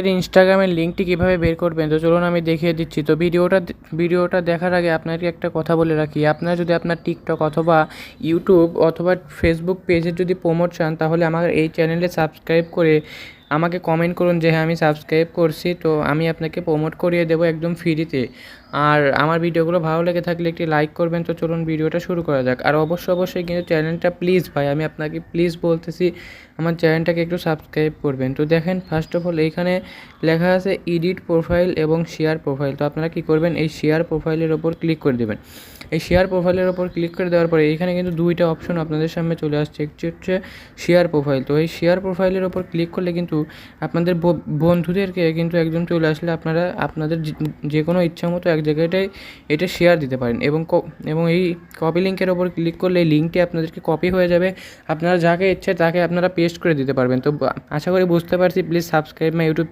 এর ইনস্টাগ্রামের লিঙ্কটি কীভাবে বের করবেন তো চলুন আমি দেখিয়ে দিচ্ছি। তো ভিডিওটা দেখার আগে আপনাকে একটা কথা বলে রাখি, আপনারা যদি আপনার টিকটক অথবা ইউটিউব অথবা ফেসবুক পেজের যদি প্রমোট চান তাহলে আমার এই চ্যানেলে সাবস্ক্রাইব করে আমাকে কমেন্ট করুন যে হ্যাঁ আমি সাবস্ক্রাইব করছি, তো আমি আপনাকে প্রমোট করিয়ে দেবো একদম ফ্রিতে। আর আমার ভিডিওগুলো ভালো লেগে থাকলে একটি লাইক করবেন। তো চলুন ভিডিওটা শুরু করা যাক। আর অবশ্যই কিন্তু চ্যানেলটা প্লিজ ভাই আমি আপনাকে প্লিজ বলতেছি আমার চ্যানেলটাকে একটু সাবস্ক্রাইব করবেন। তো দেখেন ফার্স্ট অফ অল এইখানে লেখা আছে এডিট প্রোফাইল এবং শেয়ার প্রোফাইল। তো আপনারা কী করবেন, এই শেয়ার প্রোফাইলের ওপর ক্লিক করে দেবেন। এই শেয়ার প্রোফাইলের ওপর ক্লিক করে দেওয়ার পরে এইখানে কিন্তু দুইটা অপশন আপনাদের সামনে চলে আসছে, একটি হচ্ছে শেয়ার প্রোফাইল। তো এই শেয়ার প্রোফাইলের ওপর ক্লিক করলে কিন্তু আপনাদের বন্ধুদেরকে কিন্তু একজন চলে আসলে আপনারা আপনাদের যে কোনো ইচ্ছা মতো এক জায়গাটায় এটা শেয়ার দিতে পারেন এবং এই কপি লিঙ্কের ওপর ক্লিক করলে এই লিঙ্কটি আপনাদেরকে কপি হয়ে যাবে, আপনারা যাকে ইচ্ছে তাকে আপনারা পেস্ট করে দিতে পারবেন। তো আশা করি বুঝতে পারছি, প্লিজ সাবস্ক্রাইব মাই ইউটিউব